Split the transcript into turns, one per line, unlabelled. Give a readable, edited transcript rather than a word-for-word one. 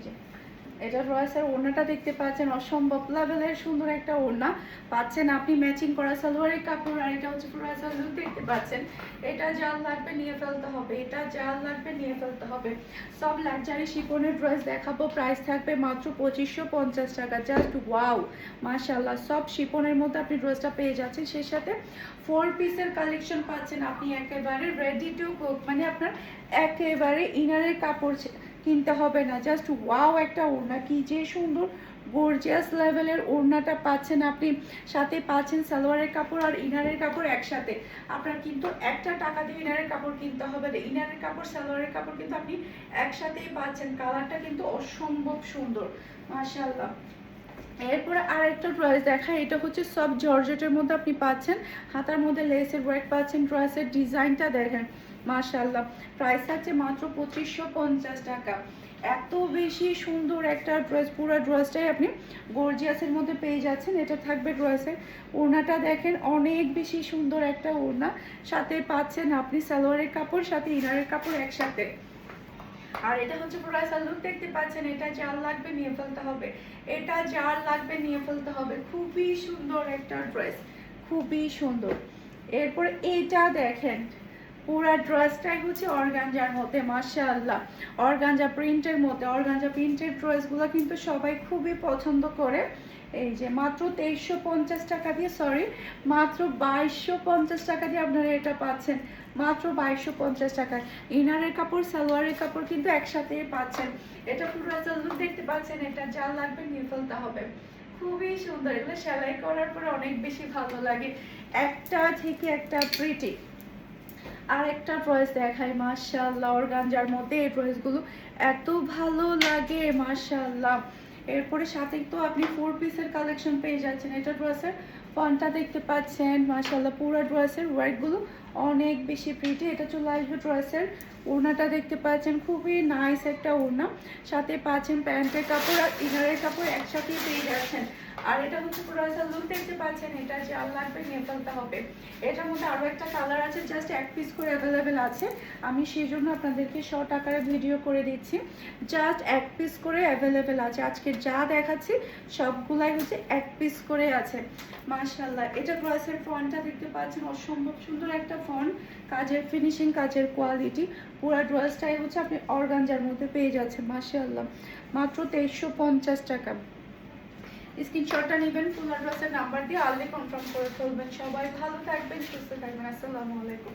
যে এটা ড্রেসের ওড়নাটা দেখতে পাচ্ছেন, অসম্ভব লেভেলের সুন্দর একটা ওড়না পাচ্ছেন আপনি ম্যাচিং করা সালোয়ারের কাপড়। আর এটা হচ্ছে পুরো লুক দেখতে পাচ্ছেন। এটা যার লাগবে নিয়ে ফেলতে হবে, এটা যার লাগবে নিয়ে ফেলতে হবে। সব লাক্সারি শিফনের ড্রেস দেখাবো, প্রাইস থাকবে মাত্র 2550 টাকা। জাস্ট ওয়াও, মাশাআল্লাহ। সব শিফনের মধ্যে আপনি ড্রেসটা পেয়ে যাচ্ছেন, সেই সাথে 4 পিসের কালেকশন পাচ্ছেন আপনি একেবারে রেডি টু কুক, মানে আপনার একেবারে ইনারের কাপড় কিনতে হবে না। জাস্ট ওয়াও একটা ওড়না, কি যে সুন্দর গর্জিয়াস লেভেলের ওড়নাটা পাচ্ছেন আপনি, সাথে পাচ্ছেন সালোয়ারের কাপড় আর ইনারের কাপড় একসাথে। আপনার কিন্তু একটা টাকা দিয়ে ইনারের কাপড় কিনতে হবে না, ইনারের কাপড় সালোয়ারের কাপড় কিন্তু আপনি একসাথেই পাচ্ছেন। কালারটা কিন্তু অসম্ভব সুন্দর, মাশাআল্লাহ। এরপরে আরেকটা ড্রেস দেখা, এটা হচ্ছে সব জর্জেটের মধ্যে আপনি পাচ্ছেন, হাতার মধ্যে লেসের ওয়ার্ক পাচ্ছেন। ড্রেসের ডিজাইনটা দেখেন, মাশাআল্লাহ। প্রাইস আছে মাত্র 2550 টাকা। এত বেশি সুন্দর একটা ড্রেস, পুরো ড্রেসটাই আপনি গর্জিয়াসের মধ্যে পেয়ে যাচ্ছেন। এটা থাকবে ড্রেসের ওড়নাটা দেখেন, অনেক বেশি সুন্দর একটা ওড়না, সাথে পাচ্ছেন আপনি সালোয়ারের কাপড় সাথে ইনারের কাপড় একসাথে। আর এটা হচ্ছে পুরো লুক দেখতে পাচ্ছেন। এটা যার লাগবে নিয়ে ফেলতে হবে, এটা যার লাগবে নিয়ে ফেলতে হবে। খুবই সুন্দর একটা ড্রেস, খুবই সুন্দর। এরপর এইটা দেখেন, পুরা ড্রেসটাই হচ্ছে অর্গানজার মধ্যে, মাশাআল্লাহ। অর্গানজা প্রিন্টের মধ্যে, অর্গানজা প্রিন্টের ড্রেসগুলো কিন্তু সবাই খুবই পছন্দ করে। এই যে মাত্র 2350 টাকা দিয়ে, সরি মাত্র 2250 টাকা দিয়ে আপনারা এটা পাচ্ছেন, মাত্র 2250 টাকায়। ইনারের কাপড় সালোয়ারের কাপড় কিন্তু একসাথেই পাচ্ছেন। এটা পুরো লুক দেখতে পাচ্ছেন, এটা যা লাগবে নিয়ে ফেলতে হবে। খুবই সুন্দর, এগুলো সেলাই করার পরে অনেক বেশি ভালো লাগে, একটা থেকে একটা প্রিটি। আর একটা ড্রেস দেখাই, মাশাআল্লাহ। অর্গানজার মধ্যে এই ড্রেসগুলো এত ভালো লাগে, মাশাআল্লাহ। এরপরে সাথে তো আপনি 4 পিসের কালেকশন পেয়ে যাচ্ছেন। এটা ড্রেসের ফন্টটা দেখতে পাচ্ছেন, মাশাআল্লাহ। পুরো ড্রেসের ওয়ার্কগুলো অনেক বেশি প্রিটি। এটা চলে আসবে ড্রেসের ওড়নাটা দেখতে পাচ্ছেন, খুবই নাইস একটা ওড়না, সাথে পাচ্ছেন প্যান্টের কাপড় আর ইনারের কাপড় একসাথেই পেয়ে যাচ্ছেন। আর এটা হচ্ছে পুরো লুক দেখতে পাচ্ছেন, এটা যার লাগবে নিয়ে ফেলতে হবে। এটার মধ্যে আরও একটা কালার আছে, জাস্ট এক পিস করে অ্যাভেলেবেল আছে, আমি সেই জন্য আপনাদেরকে শর্ট আকারে ভিডিও করে দিচ্ছি। জাস্ট এক পিস করে অ্যাভেলেবেল আছে, আজকে যা দেখাচ্ছি সবগুলাই হচ্ছে এক পিস করে আছে, মাশাআল্লাহ। এটা ড্রেসের ফন্টটা দেখতে পাচ্ছেন, অসম্ভব সুন্দর একটা ফন্ট, কাজের ফিনিশিং, কাজের কোয়ালিটি। পুরো ড্রেসটাই হচ্ছে আপনি অর্গানজার মধ্যে পেয়ে যাচ্ছেন, মাশাআল্লাহ। মাত্র 2350 টাকা। স্ক্রিনশটটা নেবেন, ফুল অ্যাড্রেসের নাম্বার দিয়ে আনলে কনফার্ম করে ফেলবেন। সবাই ভালো থাকবেন, সুস্থ থাকবেন। আসসালামু আলাইকুম।